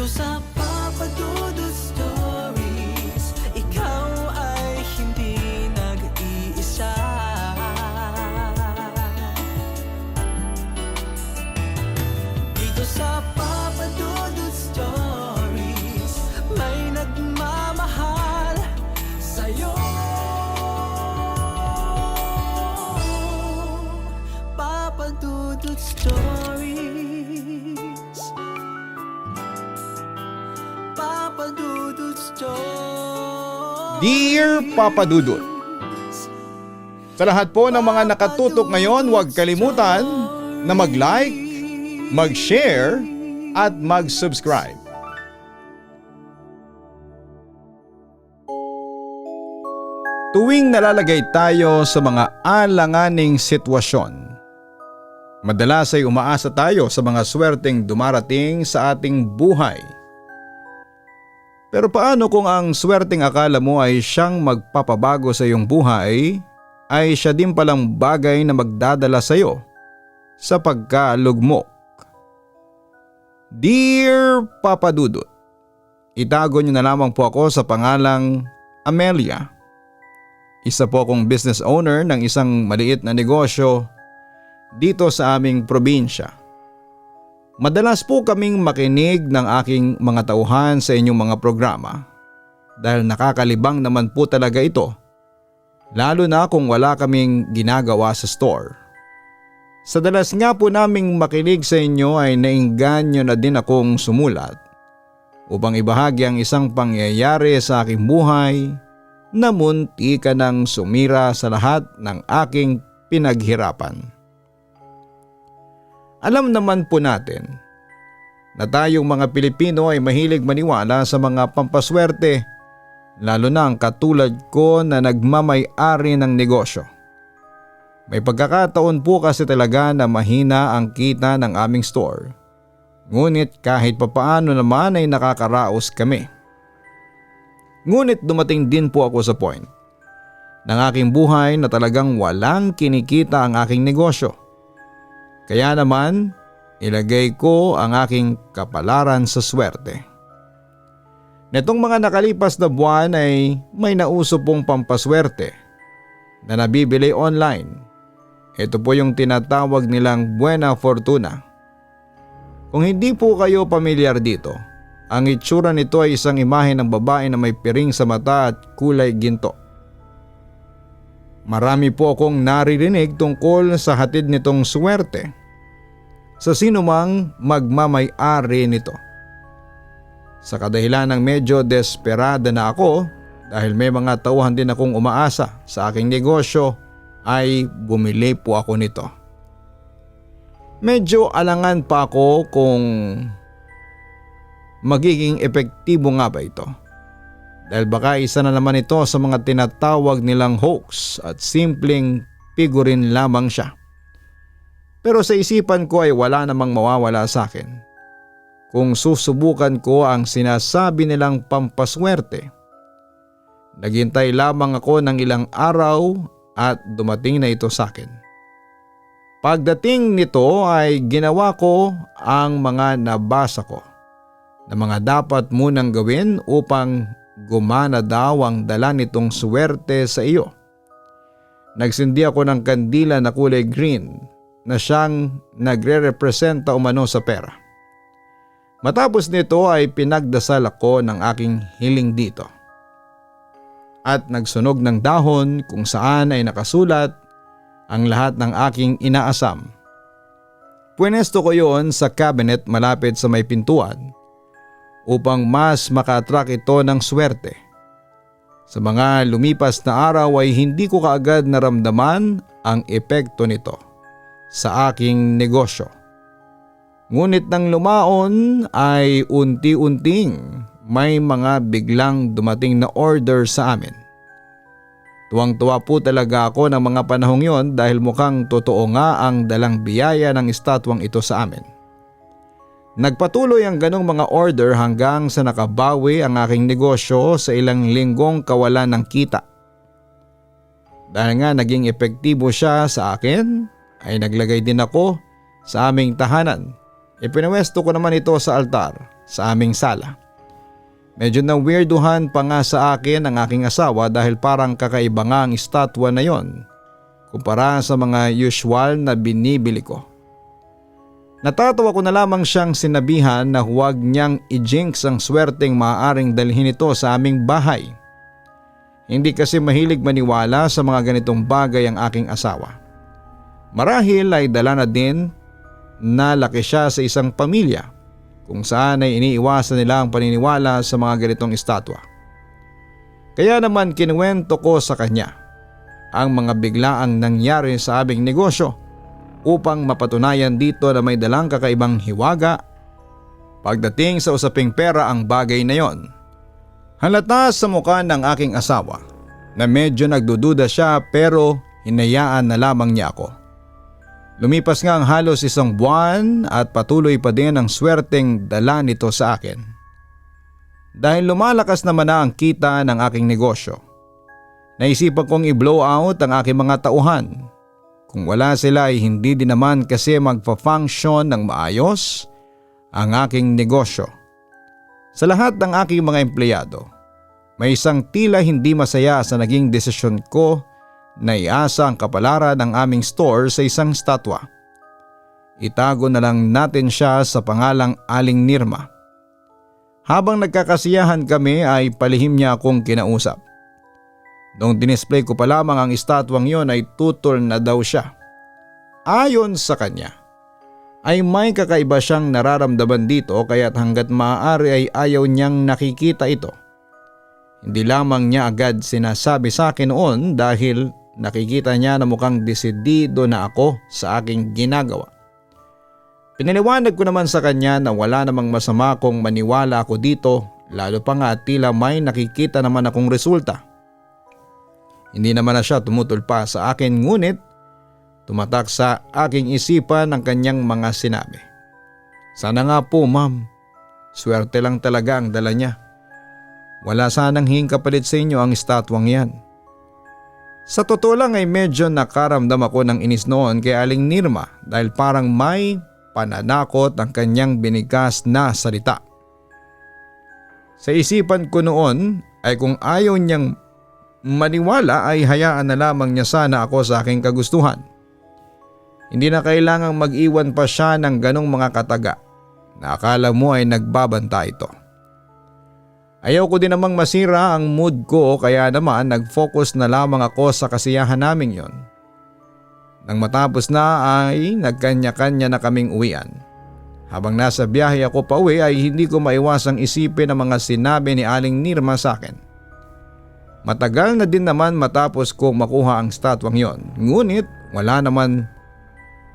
sa Papa Dudut Stories, ikaw ay hindi nag-iisa. Dito sa Papa Dudut Stories, may nagmamahal sa'yo. Papa Dudut Stories, Papa Dudut Stories. Dear Papa Dudut, sa lahat po ng mga nakatutok ngayon, huwag kalimutan na mag-like, mag-share at mag-subscribe. Tuwing nalalagay tayo sa mga alanganing sitwasyon, madalas ay umaasa tayo sa mga swerteng dumarating sa ating buhay. Pero paano kung ang swerteng akala mo ay siyang magpapabago sa iyong buhay, ay siya din palang bagay na magdadala sa iyo sa pagkalugmok? Dear Papa Dudut, itago niyo na lamang po ako sa pangalang Amelia. Isa po akong business owner ng isang maliit na negosyo dito sa aming probinsya. Madalas po kaming makinig ng aking mga tauhan sa inyong mga programa dahil nakakalibang naman po talaga ito, lalo na kung wala kaming ginagawa sa store. Sa dalas nga po naming makinig sa inyo ay naingganyo na din akong sumulat upang ibahagi ang isang pangyayari sa aking buhay na munti ka nang sumira sa lahat ng aking pinaghirapan. Alam naman po natin na tayong mga Pilipino ay mahilig maniwala sa mga pampaswerte, lalo na ang katulad ko na nagmamay-ari ng negosyo. May pagkakataon po kasi talaga na mahina ang kita ng aming store, ngunit kahit papaano naman ay nakakaraos kami. Ngunit dumating din po ako sa point ng aking buhay na talagang walang kinikita ang aking negosyo. Kaya naman, ilagay ko ang aking kapalaran sa swerte. Netong mga nakalipas na buwan ay may nauso pong pampaswerte na nabibili online. Ito po yung tinatawag nilang Buena Fortuna. Kung hindi po kayo pamilyar dito, ang itsura nito ay isang imahe ng babae na may piring sa mata at kulay ginto. Marami po akong naririnig tungkol sa hatid nitong swerte sa sinumang magmamay-ari nito. Sa kadahilan ng medyo desperada na ako dahil may mga tauhan din akong umaasa sa aking negosyo, ay bumili po ako nito. Medyo alangan pa ako kung magiging epektibo nga ba ito. Dahil baka isa na naman ito sa mga tinatawag nilang hoax at simpleng figurin lamang siya. Pero sa isipan ko ay wala namang mawawala sa akin kung susubukan ko ang sinasabi nilang pampaswerte. Naghintay lamang ako ng ilang araw at dumating na ito sa akin. Pagdating nito ay ginawa ko ang mga nabasa ko na mga dapat munang gawin upang gumana daw ang dala nitong swerte sa iyo. Nagsindi ako ng kandila na kulay green na siyang nagre-representa umano sa pera. Matapos nito ay pinagdasal ako ng aking hiling dito. At nagsunog ng dahon kung saan ay nakasulat ang lahat ng aking inaasam. Pwenesto ko yon sa cabinet malapit sa may pintuan upang mas maka-attract ito ng swerte. Sa mga lumipas na araw ay hindi ko kaagad naramdaman ang epekto nito sa aking negosyo. Ngunit nang lumaon ay unti-unting may mga biglang dumating na order sa amin. Tuwang-tuwa po talaga ako ng mga panahong yon dahil mukhang totoo nga ang dalang biyaya ng estatwang ito sa amin. Nagpatuloy ang ganong mga order hanggang sa nakabawi ang aking negosyo sa ilang linggong kawalan ng kita. Dahil nga naging epektibo siya sa akin, ay naglagay din ako sa aming tahanan Ipinwesto ko naman ito sa altar sa aming sala. Medyo na weirduhan pa nga sa akin ang aking asawa dahil parang kakaiba nga ang estatwa na yon kumpara sa mga usual na binibili ko. Natatawa ko na lamang siyang sinabihan na huwag niyang i-jinx ang swerteng maaaring dalhin ito sa aming bahay. Hindi kasi mahilig maniwala sa mga ganitong bagay ang aking asawa. Marahil ay dala na din na laki siya sa isang pamilya kung saan ay iniiwasan nila ang paniniwala sa mga ganitong estatwa. Kaya naman kinuwento ko sa kanya ang mga biglaang nangyari sa aming negosyo upang mapatunayan dito na may dalang kakaibang hiwaga pagdating sa usaping pera ang bagay na yon. Halata sa mukha ng aking asawa na medyo nagdududa siya pero hinayaan na lamang niya ako. Lumipas nga ang halos 1 buwan at patuloy pa din ang swerteng dala nito sa akin. Dahil lumalakas naman na ang kita ng aking negosyo, naisipan kong i-blow out ang aking mga tauhan. Kung wala sila ay hindi din naman kasi magpa-function ng maayos ang aking negosyo. Sa lahat ng aking mga empleyado, may isang tila hindi masaya sa naging desisyon ko na iasa ang kapalaran ng aming store sa isang statwa. Itago na lang natin siya sa pangalang Aling Nirma. Habang nagkakasiyahan kami ay palihim niya akong kinausap. Noong dinisplay ko pa lamang ang estatwang yon ay tutol na daw siya. Ayon sa kanya, ay may kakaiba siyang nararamdaman dito kaya't hanggat maaari ay ayaw niyang nakikita ito. Hindi lamang niya agad sinasabi sa akin noon dahil nakikita niya na mukhang desidido na ako sa aking ginagawa. Pinaliwanag ko naman sa kanya na wala namang masama kung maniwala ako dito, lalo pa nga tila may nakikita naman akong resulta. Hindi naman na siya tumutol pa sa akin ngunit tumatak sa aking isipan ang kanyang mga sinabi. Sana nga po ma'am, swerte lang talaga ang dala niya. Wala sanang hinging kapalit sa inyo ang estatwang yan. Sa totoo lang ay medyo nakaramdam ako ng inis noon kay Aling Nirma dahil parang may pananakot ang kanyang binigas na salita. Sa isipan ko noon ay kung ayaw niyang maniwala ay hayaan na lamang niya sana ako sa aking kagustuhan. Hindi na kailangang mag-iwan pa siya ng ganong mga kataga na akala mo ay nagbabanta ito. Ayaw ko din namang masira ang mood ko kaya naman nag-focus na lamang ako sa kasiyahan naming yon. Nang matapos na ay nagkanya-kanya na kaming uwian. Habang nasa biyahe ako pa uwi ay hindi ko maiwasang isipin ang mga sinabi ni Aling Nirma sa akin. Matagal na din naman matapos kong makuha ang statwang yon, ngunit wala naman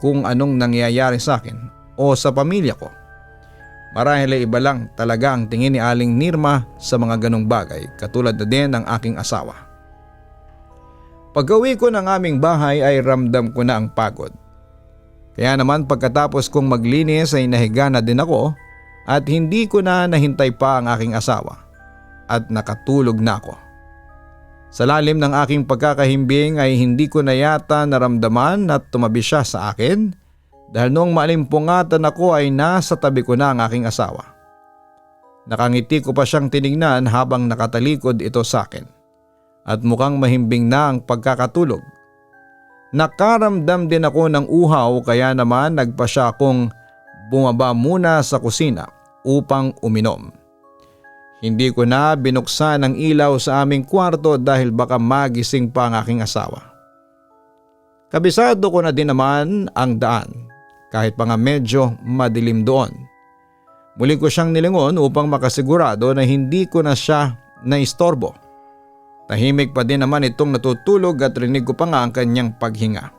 kung anong nangyayari sa akin o sa pamilya ko. Marahil ay iba lang talaga ang tingin ni Aling Nirma sa mga ganong bagay katulad na din ng aking asawa. Pag-uwi ko ng aming bahay ay ramdam ko na ang pagod. Kaya naman pagkatapos kong maglinis ay nahiga na din ako at hindi ko na nahintay pa ang aking asawa at nakatulog na ako. Sa lalim ng aking pagkakahimbing ay hindi ko na yata naramdaman at tumabi siya sa akin dahil noong maalimpungatan ako ay nasa tabi ko na ang aking asawa. Nakangiti ko pa siyang tinignan habang nakatalikod ito sa akin at mukhang mahimbing na ang pagkakatulog. Nakaramdam din ako ng uhaw kaya naman nagpa siya akong bumaba muna sa kusina upang uminom. Hindi ko na binuksan ang ilaw sa aming kwarto dahil baka magising pa ang aking asawa. Kabisado ko na din naman ang daan kahit pa nga medyo madilim doon. Muli ko siyang nilingon upang makasigurado na hindi ko na siya naistorbo. Tahimik pa din naman itong natutulog at rinig ko pa nga ang kanyang paghinga.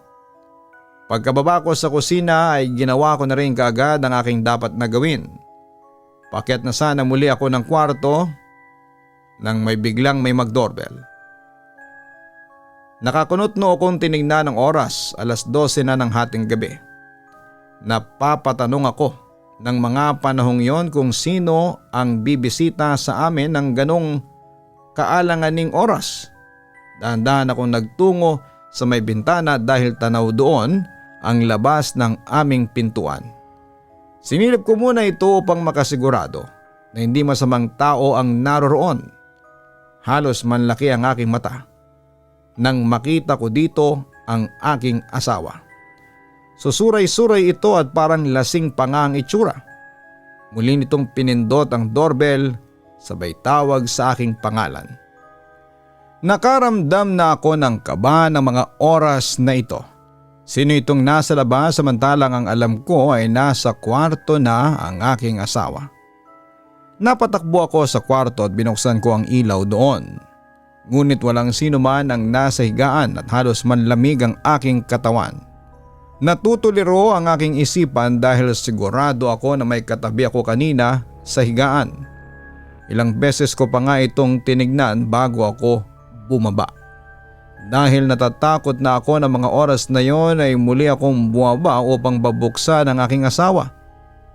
Pagkababa ko sa kusina ay ginawa ko na rin kaagad ang aking dapat na gawin. Paakyat na sana muli ako ng kwarto nang may biglang may mag-doorbell. Nakakunot no akong tinignan ng oras, 12:00 na ng hating gabi. Napapatanong ako ng mga panahong yon kung sino ang bibisita sa amin ng ganong kaalanganing oras. Dahan-dahan akong nagtungo sa may bintana dahil tanaw doon ang labas ng aming pintuan. Sinilip ko muna ito upang makasigurado na hindi masamang tao ang naroroon. Halos manlaki ang aking mata nang makita ko dito ang aking asawa. Susuray-suray ito at parang lasing pa nga ang itsura. Muli nitong pinindot ang doorbell sabay tawag sa aking pangalan. Nakaramdam na ako ng kaba ng mga oras na ito. Sino itong nasa labas samantalang ang alam ko ay nasa kwarto na ang aking asawa. Napatakbo ako sa kwarto at binuksan ko ang ilaw doon. Ngunit walang sino man ang nasa higaan at halos manlamig ang aking katawan. Natutuliro ang aking isipan dahil sigurado ako na may katabi ako kanina sa higaan. Ilang beses ko pa nga itong tinignan bago ako bumaba. Dahil natatakot na ako ng mga oras na yon ay muli akong bumaba upang babuksan ang aking asawa.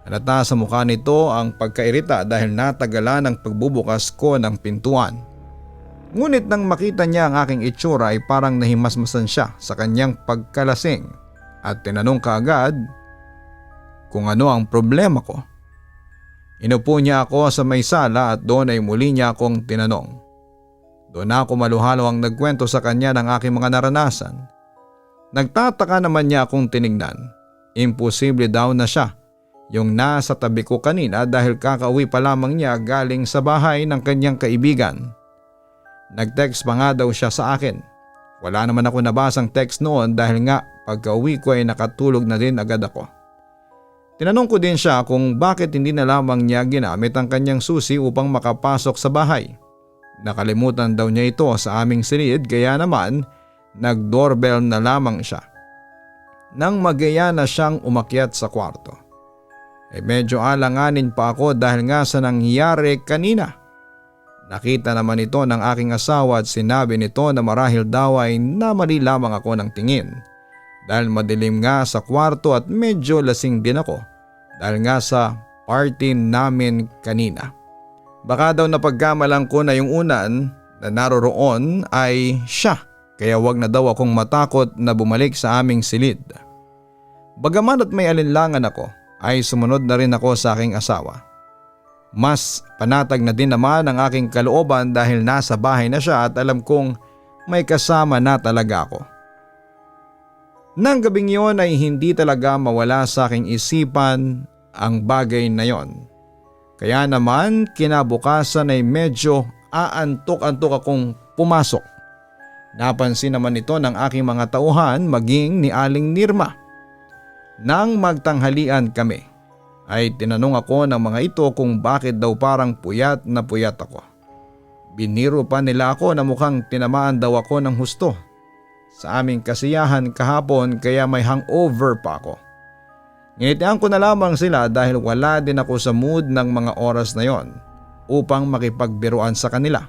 Halata sa mukha nito ang pagkairita dahil natagalan ang pagbubukas ko ng pintuan. Ngunit nang makita niya ang aking itsura ay parang nahimasmasan siya sa kanyang pagkalasing at tinanong kaagad kung ano ang problema ko. Inupo niya ako sa may sala at doon ay muli niya akong tinanong. Doon ako maluhalo ang nagkwento sa kanya ng aking mga naranasan. Nagtataka naman niya akong tinignan. Imposible daw na siya yung nasa tabi ko kanina dahil kakauwi pa lamang niya galing sa bahay ng kanyang kaibigan. Nag-text pa nga daw siya sa akin. Wala naman ako nabasang text noon dahil nga pagka-uwi ko ay nakatulog na din agad ako. Tinanong ko din siya kung bakit hindi na lamang niya ginamit ang kanyang susi upang makapasok sa bahay. Nakalimutan daw niya ito sa aming silid kaya naman nag-doorbell na lamang siya. Nang magaya na siyang umakyat sa kwarto, medyo alanganin pa ako dahil nga sa nangyari kanina. Nakita naman ito ng aking asawa at sinabi nito na marahil daw ay namali lamang ako ng tingin. Dahil madilim nga sa kwarto at medyo lasing din ako dahil nga sa party namin kanina. Baka daw napagkamalan ko na yung unan na naroroon ay siya kaya wag na daw akong matakot na bumalik sa aming silid. Bagaman at may alinlangan ako ay sumunod na rin ako sa aking asawa. Mas panatag na din naman ang aking kalooban dahil nasa bahay na siya at alam kong may kasama na talaga ako. Nang gabing yon ay hindi talaga mawala sa aking isipan ang bagay na yon. Kaya naman kinabukasan ay medyo aantok-antok akong pumasok. Napansin naman ito ng aking mga tauhan maging ni Aling Nirma. Nang magtanghalian kami ay tinanong ako ng mga ito kung bakit daw parang puyat na puyat ako. Biniro pa nila ako na mukhang tinamaan daw ako ng husto. Sa aming kasiyahan kahapon kaya may hangover pa ako. Nginitian ko na lamang sila dahil wala din ako sa mood ng mga oras na yon upang makipagbiruan sa kanila.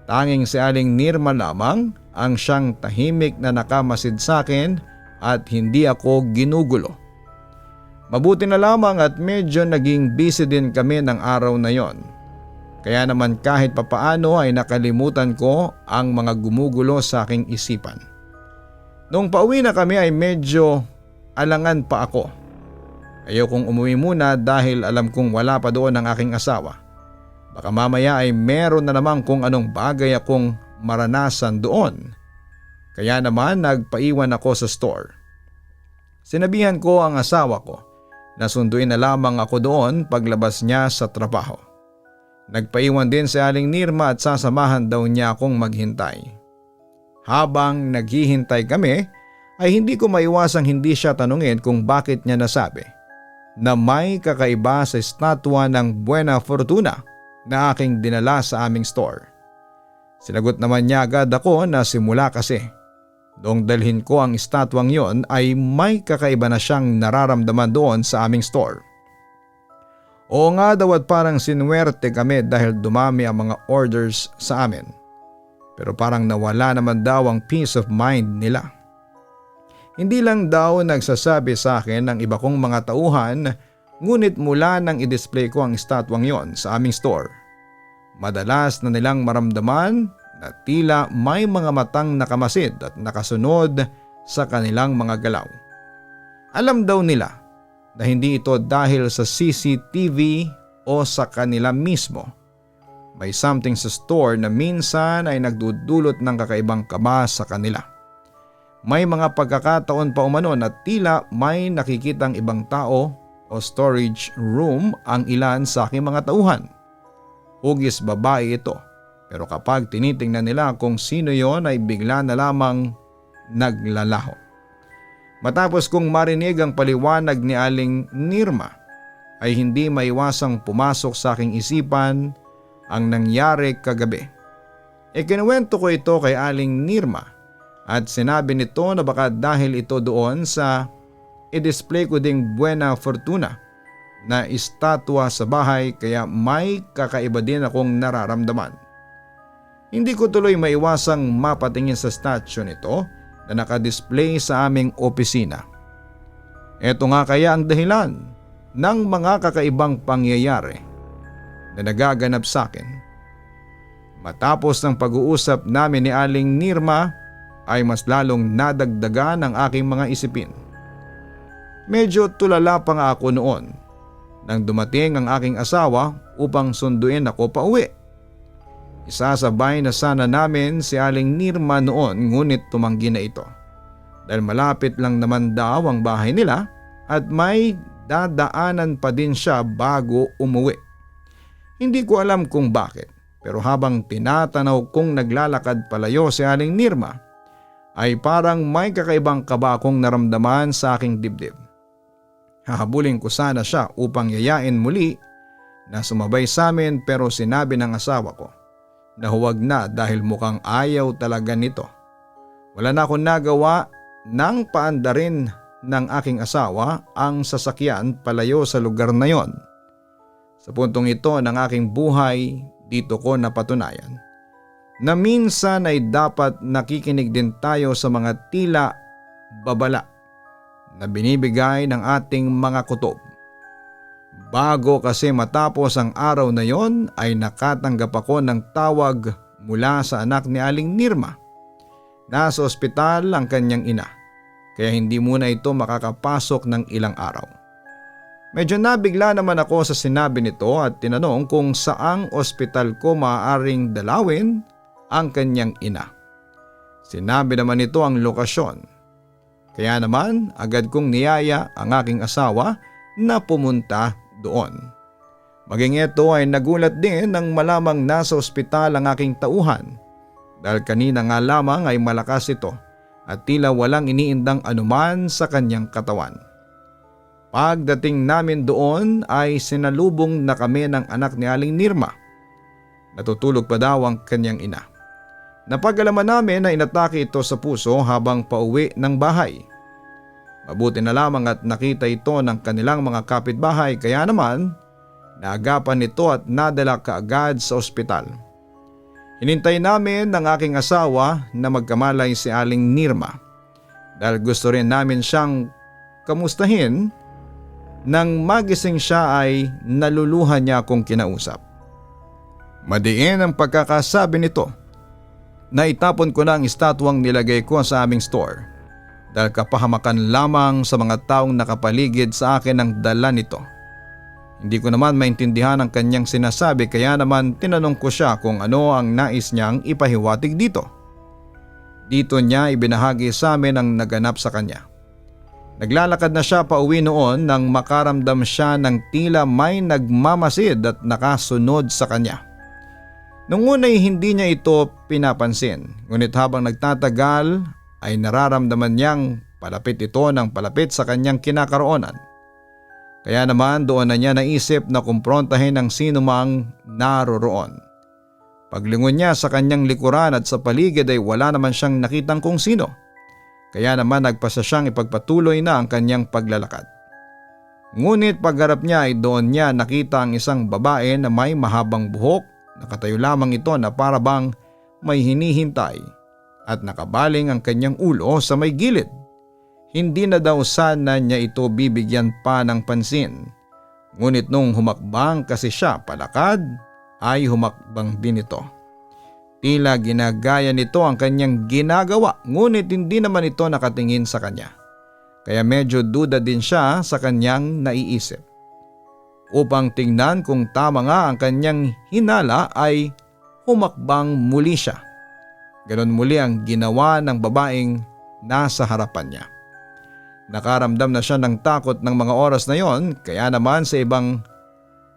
Tanging si Aling Nirma lamang ang siyang tahimik na nakamasid sa akin at hindi ako ginugulo. Mabuti na lamang at medyo naging busy din kami ng araw na yon. Kaya naman kahit papaano ay nakalimutan ko ang mga gumugulo sa aking isipan. Noong pauwi na kami ay medyo alangan pa ako. Ayaw kong umuwi muna dahil alam kong wala pa doon ang aking asawa. Baka mamaya ay meron na naman kung anong bagay akong maranasan doon. Kaya naman nagpaiwan ako sa store. Sinabihan ko ang asawa ko na sunduin na lamang ako doon paglabas niya sa trabaho. Nagpaiwan din si Aling Nirma at sasamahan daw niya akong maghintay. Habang naghihintay kami ay hindi ko maiwasang hindi siya tanungin kung bakit niya nasabi na may kakaiba sa estatwa ng Buena Fortuna na aking dinala sa aming store. Sinagot naman niya agad ako na simula kasi noong dalhin ko ang estatwang yon ay may kakaiba na siyang nararamdaman doon sa aming store. Oo nga daw at parang sinuwerte kami dahil dumami ang mga orders sa amin. Pero parang nawala naman daw ang peace of mind nila. Hindi lang daw nagsasabi sa akin ng iba kong mga tauhan ngunit mula nang i-display ko ang estatwang yon sa aming store. Madalas na nilang maramdaman na tila may mga matang nakamasid at nakasunod sa kanilang mga galaw. Alam daw nila na hindi ito dahil sa CCTV o sa kanila mismo. May something sa store na minsan ay nagdudulot ng kakaibang kaba sa kanila. May mga pagkakataon pa umano na tila may nakikitang ibang tao o storage room ang ilan sa aking mga tauhan. Hugis babae ito, pero kapag tinitingnan nila kung sino yon ay bigla na lamang naglalaho. Matapos kong marinig ang paliwanag ni Aling Nirma, ay hindi maiwasang pumasok sa aking isipan ang nangyari kagabi. Ikinuwento ko ito kay Aling Nirma at sinabi nito na baka dahil ito doon sa i-display ko ding Buena Fortuna na estatwa sa bahay kaya may kakaiba din akong nararamdaman. Hindi ko tuloy maiwasang mapatingin sa statue nito na nakadisplay sa aming opisina. Ito nga kaya ang dahilan ng mga kakaibang pangyayari na nagaganap sa akin. Matapos ng pag-uusap namin ni Aling Nirma ay mas lalong nadagdagan ang aking mga isipin. Medyo tulala pa nga ako noon nang dumating ang aking asawa upang sunduin ako pa uwi. Isasabay na sana namin si Aling Nirma noon ngunit tumanggi na ito dahil malapit lang naman daw ang bahay nila at may dadaanan pa din siya bago umuwi. Hindi ko alam kung bakit pero habang tinatanaw kong naglalakad palayo si Aling Nirma ay parang may kakaibang kaba akong naramdaman sa aking dibdib. Hahabulin ko sana siya upang yayain muli na sumabay sa amin pero sinabi ng asawa ko na huwag na dahil mukhang ayaw talaga nito. Wala na akong nagawa nang paandarin ng aking asawa ang sasakyan palayo sa lugar na yon. Sa puntong ito ng aking buhay, dito ko napatunayan na minsan ay dapat nakikinig din tayo sa mga tila babala na binibigay ng ating mga kutob. Bago kasi matapos ang araw na yon ay nakatanggap ako ng tawag mula sa anak ni Aling Nirma. Nasa ospital ang kanyang ina kaya hindi muna ito makakapasok ng ilang araw. Medyo nabigla naman ako sa sinabi nito at tinanong kung saang ospital ko maaaring dalawin ang kanyang ina. Sinabi naman nito ang lokasyon. Kaya naman agad kong niyaya ang aking asawa na pumunta doon. Maging ito ay nagulat din nang malamang nasa ospital ang aking tauhan dahil kanina nga lamang ay malakas ito at tila walang iniindang anuman sa kanyang katawan. Pagdating namin doon ay sinalubong na kami ng anak ni Aling Nirma. Natutulog pa daw ang kanyang ina. Napag-alaman namin na inatake ito sa puso habang pauwi ng bahay. Mabuti na lamang at nakita ito ng kanilang mga kapitbahay kaya naman naagapan nito at nadala kaagad sa ospital. Hinintay namin ng aking asawa na magkamalay si Aling Nirma dahil gusto rin namin siyang kamustahin. Nang magising siya ay naluluhan niya akong kinausap. Madiin ang pagkakasabi nito na itapon ko na ang estatwang nilagay ko sa aming store dahil kapahamakan lamang sa mga taong nakapaligid sa akin ang dala nito. Hindi ko naman maintindihan ang kanyang sinasabi kaya naman tinanong ko siya kung ano ang nais niyang ipahiwatig dito. Dito niya ibinahagi sa amin ang naganap sa kanya. Naglalakad na siya pauwi noon nang makaramdam siya ng tila may nagmamasid at nakasunod sa kanya. Nung una'y hindi niya ito pinapansin, ngunit habang nagtatagal ay nararamdaman niyang palapit ito ng palapit sa kanyang kinakaroonan. Kaya naman doon na niya naisip na kumprontahin ang sinumang naroroon. Paglingon niya sa kanyang likuran at sa paligid ay wala naman siyang nakitang kung sino. Kaya naman nagpasa siyang ipagpatuloy na ang kanyang paglalakad. Ngunit pagharap niya ay doon niya nakita ang isang babae na may mahabang buhok, nakatayo lamang ito na para bang may hinihintay at nakabaling ang kanyang ulo sa may gilid. Hindi na daw sana niya ito bibigyan pa ng pansin. Ngunit nung humakbang kasi siya palakad ay humakbang din ito. Tila ginagaya nito ang kanyang ginagawa ngunit hindi naman ito nakatingin sa kanya. kaya medyo duda din siya sa kanyang naiisip. Upang tingnan kung tama nga ang kanyang hinala ay humakbang muli siya. Ganon muli ang ginawa ng babaeng nasa harapan niya. Nakaramdam na siya ng takot ng mga oras na yon, kaya naman sa ibang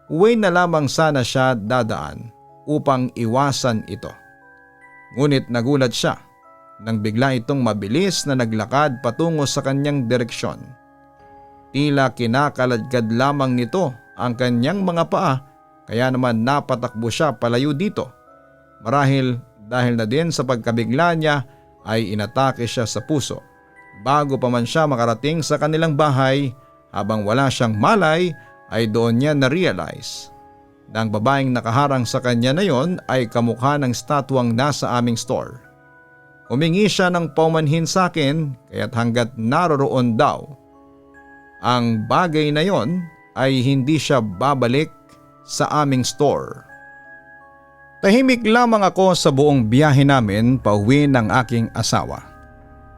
way na lamang sana siya dadaan upang iwasan ito. Ngunit nagulat siya nang bigla itong mabilis na naglakad patungo sa kanyang direksyon. Tila kinakaladkad lamang nito ang kanyang mga paa, kaya naman napatakbo siya palayo dito. Marahil dahil na din sa pagkabigla niya ay inatake siya sa puso. Bago pa man siya makarating sa kanilang bahay, habang wala siyang malay ay doon niya na-realize na ang babaeng nakaharang sa kanya na yon ay kamukha ng statwang nasa aming store. Humingi siya ng paumanhin sa akin, kaya't hanggat naroroon daw ang bagay na yon ay hindi siya babalik sa aming store. Tahimik lamang ako sa buong biyahe namin pauwi ng aking asawa.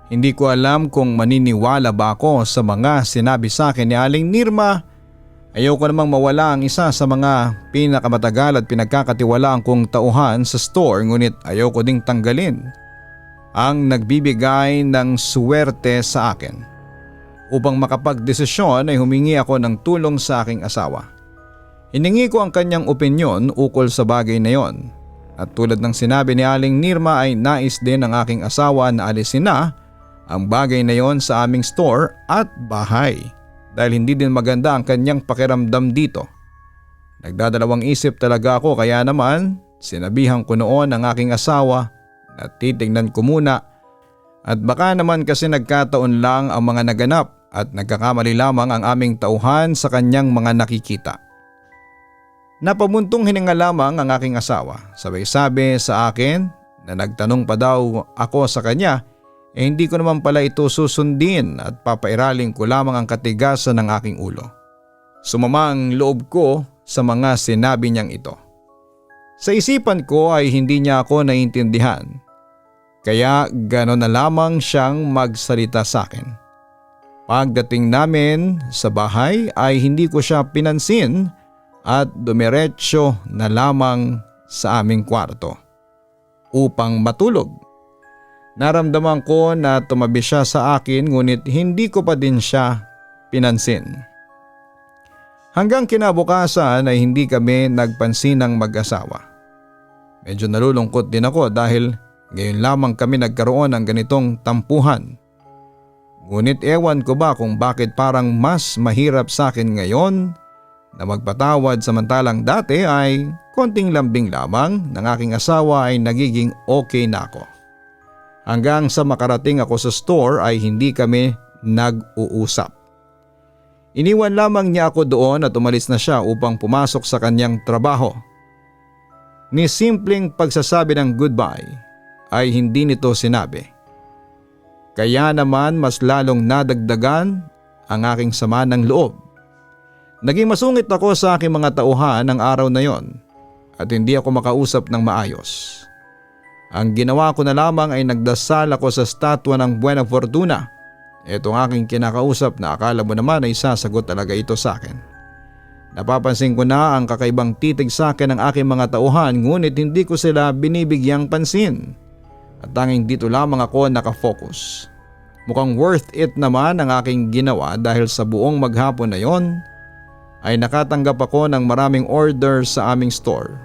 Hindi ko alam kung maniniwala ba ako sa mga sinabi sa akin ni Aling Nirma. Ayoko namang mawala ang isa sa mga pinakamatagal at pinagkakatiwalaan kong tauhan sa store, ngunit ayoko ding tanggalin ang nagbibigay ng suwerte sa akin. Upang makapagdesisyon ay humingi ako ng tulong sa aking asawa. Hiningi ko ang kanyang opinyon ukol sa bagay na yon. At tulad ng sinabi ni Aling Nirma ay nais din ng aking asawa na alisin na ang bagay na yon sa aming store at bahay dahil hindi din maganda ang kanyang pakiramdam dito. Nagdadalawang isip talaga ako, kaya naman sinabihan ko noon ang aking asawa na titignan ko muna at baka naman kasi nagkataon lang ang mga naganap at nagkakamali lamang ang aming tauhan sa kanyang mga nakikita. Napabuntong hininga lamang ang aking asawa, sabay sabi sa akin na nagtanong pa daw ako sa kanya, hindi ko naman pala ito susundin at papairaling ko lamang ang katigasan ng aking ulo. Sumama ang loob ko sa mga sinabi niyang ito. Sa isipan ko ay hindi niya ako naiintindihan, kaya gano'n na lamang siyang magsalita sa akin. Pagdating namin sa bahay ay hindi ko siya pinansin at dumiretso na lamang sa aming kwarto upang matulog. Naramdaman ko na tumabi siya sa akin, ngunit hindi ko pa din siya pinansin. Hanggang kinabukasan ay hindi kami nagpansin ng mag-asawa. Medyo nalulungkot din ako dahil ngayon lamang kami nagkaroon ng ganitong tampuhan. Ngunit ewan ko ba kung bakit parang mas mahirap sa akin ngayon na magpatawad, samantalang dati ay konting lambing lamang ng aking asawa ay nagiging okay na ako. Hanggang sa makarating ako sa store ay hindi kami nag-uusap. Iniwan lamang niya ako doon at umalis na siya upang pumasok sa kanyang trabaho. Ni simpleng pagsasabi ng goodbye ay hindi nito sinabi. Kaya naman mas lalong nadagdagan ang aking sama ng loob. Naging masungit ako sa aking mga tauhan ng araw na yon at hindi ako makausap ng maayos. Ang ginawa ko na lamang ay nagdasal ako sa statwa ng Buena Fortuna. Itong aking kinakausap na akala mo naman ay sasagot talaga ito sa akin. Napapansin ko na ang kakaibang titig sa akin ng aking mga tauhan, ngunit hindi ko sila binibigyang pansin. At tanging dito lamang ako nakafocus. Mukhang worth it naman ang aking ginawa dahil sa buong maghapon na yon ay nakatanggap ako ng maraming order sa aming store.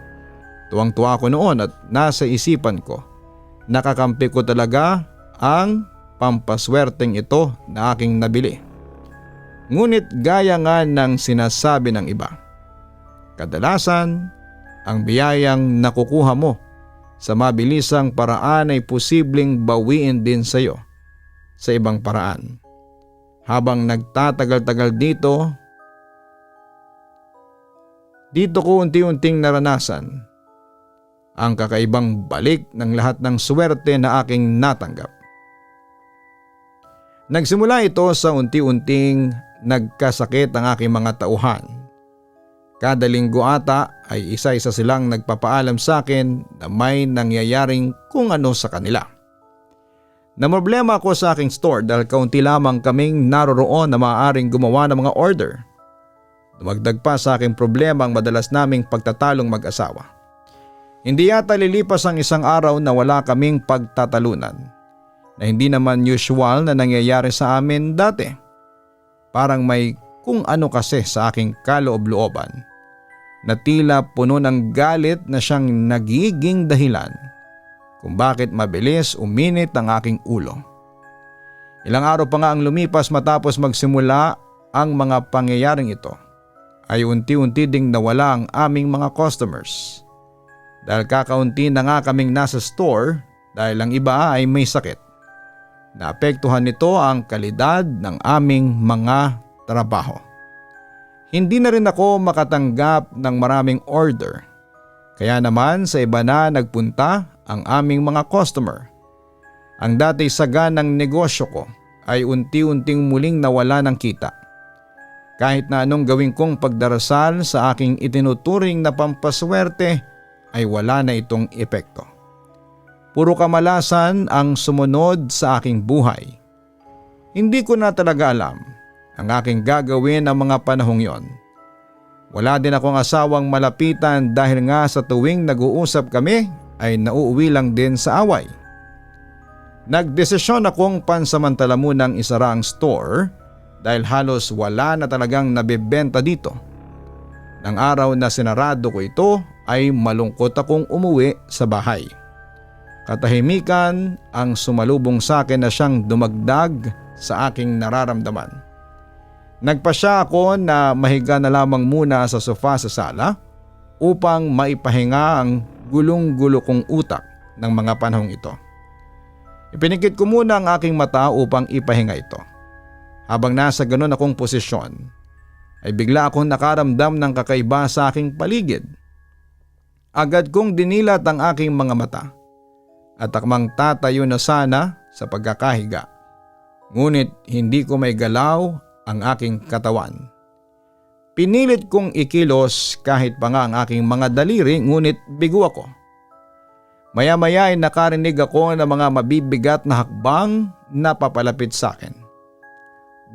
Tuwang-tuwa ko noon at nasa isipan ko, nakakampi ko talaga ang pampaswerteng ito na aking nabili. Ngunit gaya nga ng sinasabi ng iba, kadalasan ang biyayang nakukuha mo sa mabilisang paraan ay posibleng bawiin din sa iyo sa ibang paraan. Habang nagtatagal-tagal dito ko unti-unting naranasan ang kakaibang balik ng lahat ng swerte na aking natanggap. Nagsimula ito sa unti-unting nagkasakit ang aking mga tauhan. Kada linggo ata ay isa-isa silang nagpapaalam sa akin na may nangyayaring kung ano sa kanila. Namroblema ako sa aking store dahil kaunti lamang kaming naroroon na maaaring gumawa ng mga order. Dumagdag pa sa aking problema ang madalas naming pagtatalong mag-asawa. Hindi yata lilipas ang isang araw na wala kaming pagtatalunan, na hindi naman usual na nangyayari sa amin dati. Parang may kung ano kasi sa aking kaloob-looban na tila puno ng galit na siyang nagiging dahilan kung bakit mabilis uminit ang aking ulo. Ilang araw pa nga ang lumipas matapos magsimula ang mga pangyayaring ito, ay unti-unti ding nawala ang aming mga customers. Dahil kakaunti na nga kaming nasa store dahil ang iba ay may sakit. Naapektuhan nito ang kalidad ng aming mga trabaho. Hindi na rin ako makatanggap ng maraming order. Kaya naman sa iba na nagpunta ang aming mga customer. Ang dati saganang negosyo ko ay unti-unting muling nawala ng kita. Kahit na anong gawin kong pagdarasal sa aking itinuturing na pampaswerte ay wala na itong epekto. Puro kamalasan ang sumunod sa aking buhay. Hindi ko na talaga alam ang aking gagawin ng mga panahong yon. Wala din akong asawang malapitan dahil nga sa tuwing nag-uusap kami ay nauuwi lang din sa away. Nagdesisyon akong pansamantala munang isara ang store dahil halos wala na talagang nabebenta dito. Nang araw na sinarado ko ito ay malungkot akong umuwi sa bahay. Katahimikan ang sumalubong sa akin na siyang dumagdag sa aking nararamdaman. Nagpasya ako na mahiga na lamang muna sa sofa sa sala upang maipahinga ang gulong-gulo kong utak ng mga panahong ito. Ipinikit ko muna ang aking mata upang ipahinga ito. Habang nasa ganon akong posisyon, ay bigla akong nakaramdam ng kakaiba sa aking paligid. Agad kong dinilat ang aking mga mata at akmang tatayo na sana sa pagkakahiga. Ngunit hindi ko may galaw ang aking katawan. Pinilit kong ikilos kahit pa nga ang aking mga daliri ngunit bigo ako. Maya-maya ay nakarinig ako ng mga mabibigat na hakbang na papalapit sa akin.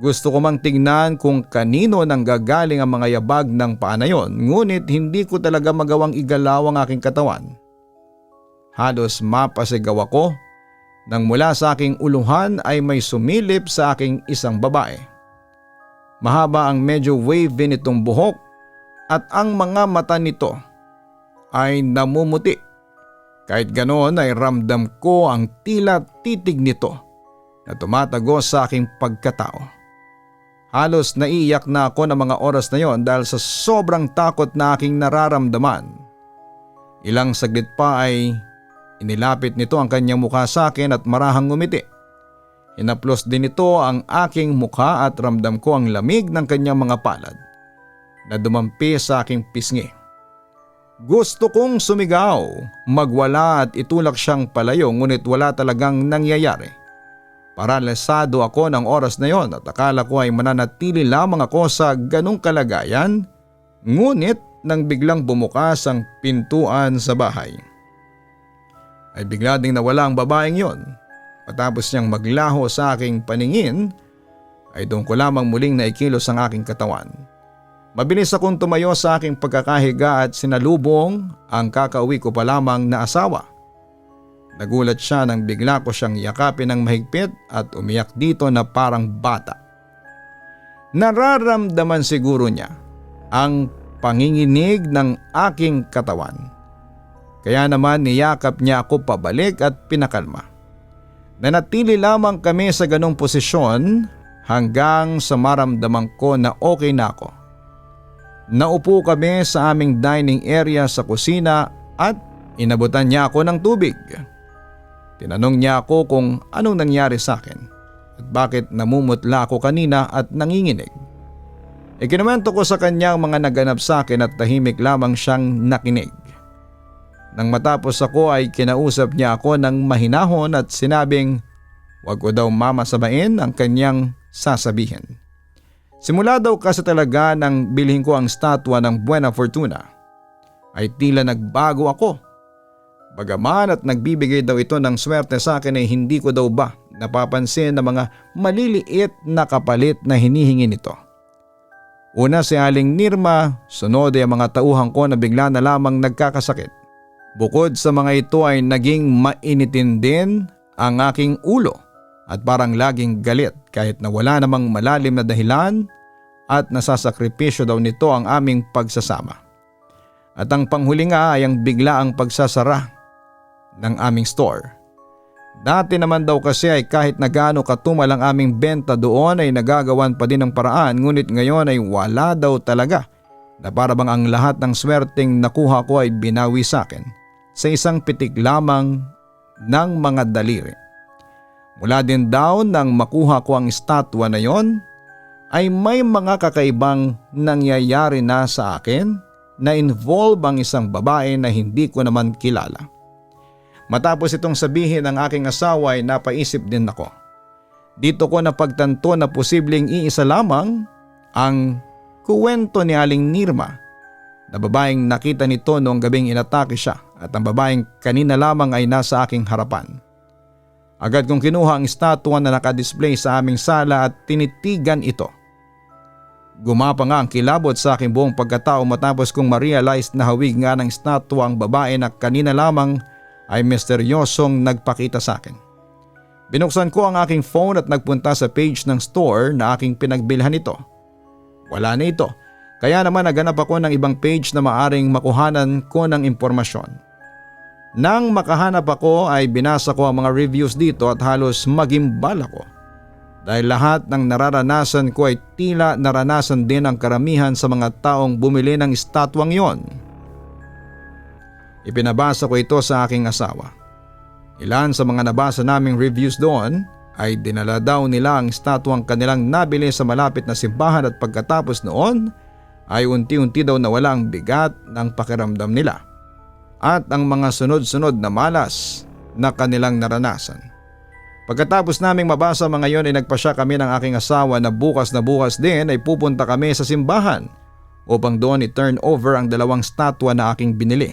Gusto ko mang tingnan kung kanino nang gagaling ang mga yabag ng paa na yon, ngunit hindi ko talaga magawang igalaw ang aking katawan. Halos mapasigaw ako nang mula sa aking uluhan ay may sumilip sa aking isang babae. Mahaba ang medyo wavy nitong buhok at ang mga mata nito ay namumuti. Kahit ganoon ay ramdam ko ang tila titig nito na tumatagos sa aking pagkatao. Halos naiiyak na ako ng mga oras na yon dahil sa sobrang takot na aking nararamdaman. Ilang saglit pa ay inilapit nito ang kanyang mukha sa akin at marahang ngumiti. Hinaplos din ito ang aking mukha at ramdam ko ang lamig ng kanyang mga palad na dumampi sa aking pisngi. Gusto kong sumigaw, magwala at itulak siyang palayo ngunit wala talagang nangyayari. Paralisado ako ng oras na yon at akala ko ay mananatili lamang ako sa ganong kalagayan, ngunit nang biglang bumukas ang pintuan sa bahay, ay bigla ding nawala ang babaeng yon. Matapos niyang maglaho sa aking paningin, ay doon ko lamang muling naikilos ang aking katawan. Mabilis akong tumayo sa aking pagkakahiga at sinalubong ang kakauwi ko pa lamang na asawa. Nagulat siya nang bigla ko siyang yakapin ng mahigpit at umiyak dito na parang bata. Nararamdaman siguro niya ang panginginig ng aking katawan. Kaya naman niyakap niya ako pabalik at pinakalma. Nanatili lamang kami sa ganong posisyon hanggang sa maramdaman ko na okay na ako. Naupo kami sa aming dining area sa kusina at inabutan niya ako ng tubig. Tinanong niya ako kung anong nangyari sa akin at bakit namumutla ako kanina at nanginginig. Ikinuwento ko sa kanya ang mga naganap sa akin at tahimik lamang siyang nakinig. Nang matapos ako ay kinausap niya ako ng mahinahon at sinabing wag ko daw mamasabain ang kanyang sasabihin. Simula daw kasi talaga nang bilhin ko ang statwa ng Buena Fortuna ay tila nagbago ako. Bagaman at nagbibigay daw ito ng swerte sa akin ay hindi ko daw ba napapansin na mga maliliit na kapalit na hinihingi nito. Una si Aling Nirma, sunod ay ang mga tauhan ko na bigla na lamang nagkakasakit. Bukod sa mga ito ay naging mainitin din ang aking ulo at parang laging galit kahit na wala namang malalim na dahilan at nasasakripisyo daw nito ang aming pagsasama. At ang panghuli nga ay ang biglaang pagsasara ng aming store. Dati naman daw kasi ay kahit na gaano katumal ang aming benta doon ay nagagawan pa din ng paraan, ngunit ngayon ay wala daw talaga na para bang ang lahat ng swerteng nakuha ko ay binawi sa akin sa isang pitik lamang ng mga daliri. Mula din daw nang makuha ko ang estatwa na yon ay may mga kakaibang nangyayari na sa akin na involve ang isang babae na hindi ko naman kilala. Matapos itong sabihin ng aking asawa ay napaisip din ako. Dito ko napagtanto na posibleng iisa lamang ang kuwento ni Aling Nirma na babaeng nakita nito noong gabing inatake siya at ang babaeng kanina lamang ay nasa aking harapan. Agad kong kinuha ang estatwa na nakadisplay sa aming sala at tinitigan ito. Gumapa nga ang kilabot sa aking buong pagkatao matapos kong ma-realize na hawig nga ng estatwa ang babae na kanina lamang ay misteryosong nagpakita sa akin. Binuksan ko ang aking phone at nagpunta sa page ng store na aking pinagbilhan ito. Wala na ito, kaya naman naganap ako ng ibang page na maaring makuhanan ko ng impormasyon. Nang makahanap ako ay binasa ko ang mga reviews dito at halos magimbal ako. Dahil lahat ng nararanasan ko ay tila naranasan din ang karamihan sa mga taong bumili ng estatwang yon. Ipinabasa ko ito sa aking asawa. Ilan sa mga nabasa naming reviews doon ay dinala daw nila ang estatwang kanilang nabili sa malapit na simbahan at pagkatapos noon ay unti-unti daw nawala ang bigat ng pakiramdam nila at ang mga sunod-sunod na malas na kanilang naranasan. Pagkatapos naming mabasa mga yon ay nagpasya kami ng aking asawa na bukas din ay pupunta kami sa simbahan upang doon i-turn over ang dalawang statwa na aking binili.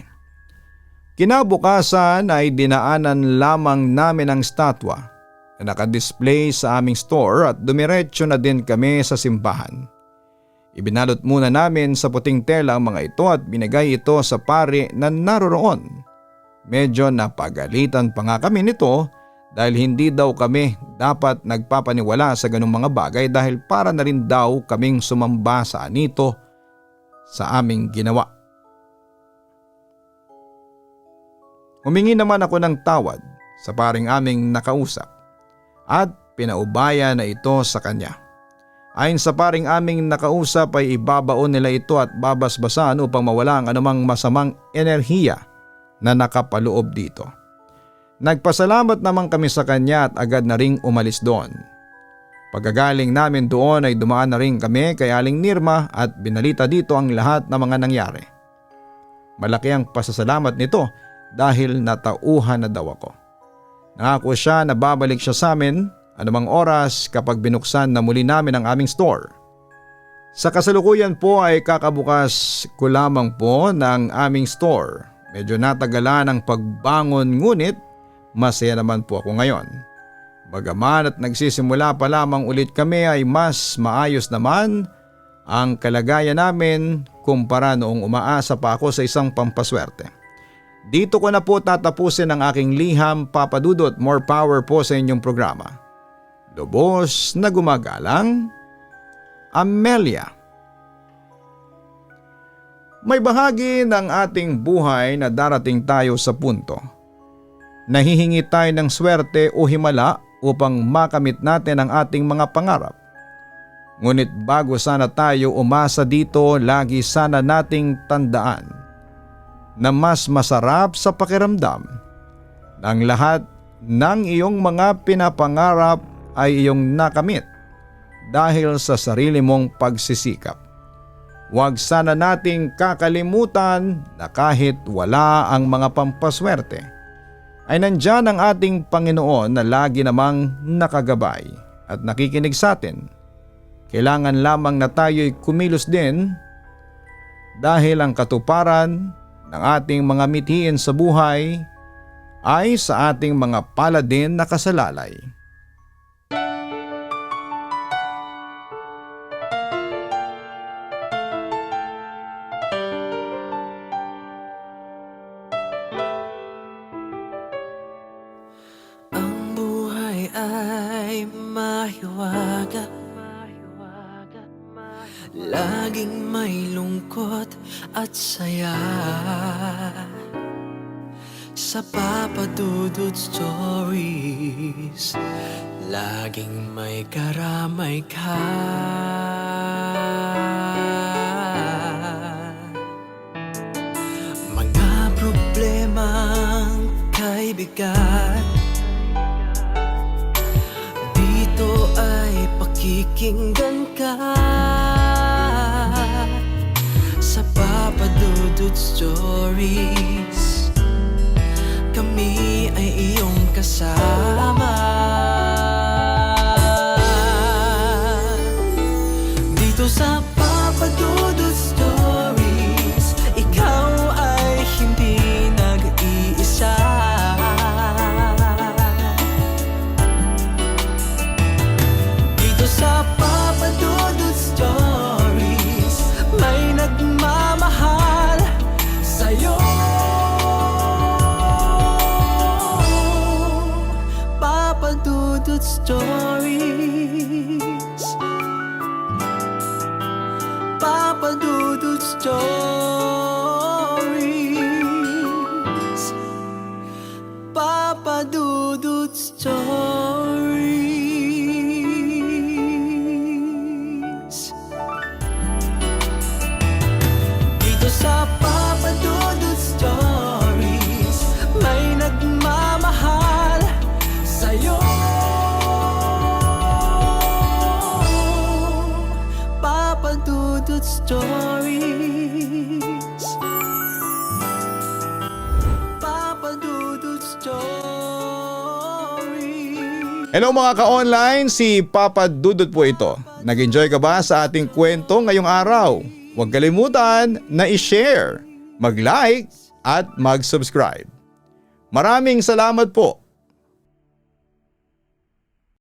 Kinabukasan ay dinaanan lamang namin ang statwa na nakadisplay sa aming store at dumiretso na din kami sa simbahan. Ibinalot muna namin sa puting tela ang mga ito at binigay ito sa pari na naroroon. Medyo napagalitan pa nga kami nito dahil hindi daw kami dapat nagpapaniwala sa ganung mga bagay dahil para na rin daw kaming sumamba sa anito sa aming ginawa. Humingi naman ako ng tawad sa paring aming nakausap at pinaubaya na ito sa kanya. Ayon sa paring aming nakausap ay ibabaon nila ito at babasbasan upang mawala ang anumang masamang enerhiya na nakapaloob dito. Nagpasalamat naman kami sa kanya at agad na ring umalis doon. Pagkagaling namin doon ay dumaan na rin kami kay Aling Nirma at binalita dito ang lahat ng mga nangyari. Malaki ang pasasalamat nito dahil natauhan na daw ako. Nangako siya na babalik siya sa amin anumang oras kapag binuksan na muli namin ang aming store. Sa kasalukuyan po ay kakabukas ko lamang po ng aming store. Medyo natagalan ang pagbangon ngunit masaya naman po ako ngayon. Bagaman at nagsisimula pa lamang ulit kami ay mas maayos naman ang kalagayan namin kumpara noong umaasa pa ako sa isang pampaswerte. Dito ko na po tatapusin ang aking liham, Papa Dudut. More power po sa inyong programa. Lubos na gumagalang, Amelia. May bahagi ng ating buhay na darating tayo sa punto. Nahihingi tayo ng swerte o himala upang makamit natin ang ating mga pangarap. Ngunit bago sana tayo umasa dito, lagi sana nating tandaan na mas masarap sa pakiramdam ng lahat ng iyong mga pinapangarap ay iyong nakamit dahil sa sarili mong pagsisikap. Huwag sana nating kakalimutan na kahit wala ang mga pampaswerte, ay nandyan ang ating Panginoon na lagi namang nakagabay at nakikinig sa atin. Kailangan lamang na tayo'y kumilos din dahil ang katuparan ng ating mga mithiin sa buhay ay sa ating mga paladin na kasalalay. mahiwaga, laging may lungkot at saya. Sa Papa Dudut Stories, laging may karamay ka. Mga problemang kay bigat, dito ay pakikinggan ka. Sa Papa Dudut Stories, kami ay iyong kasama. Dito sa Papa Dudut Stories, ikaw ay hindi nag-iisa. Dito sa Papa Dudut Stories, may nagmamahal sa'yo. Papa Dudut Stories, Papa Dudut Stories, Papa Dudut Stories. Dito sa Papa Dudut Stories, may nagmamahal sa'yo. Papa Dudut Stories, Papa Dudut Stories. Hello mga ka-online, si Papa Dudut po ito. Nag-enjoy ka ba sa ating kwento ngayong araw? Huwag kalimutan na i-share, mag-like at mag-subscribe. Maraming salamat po.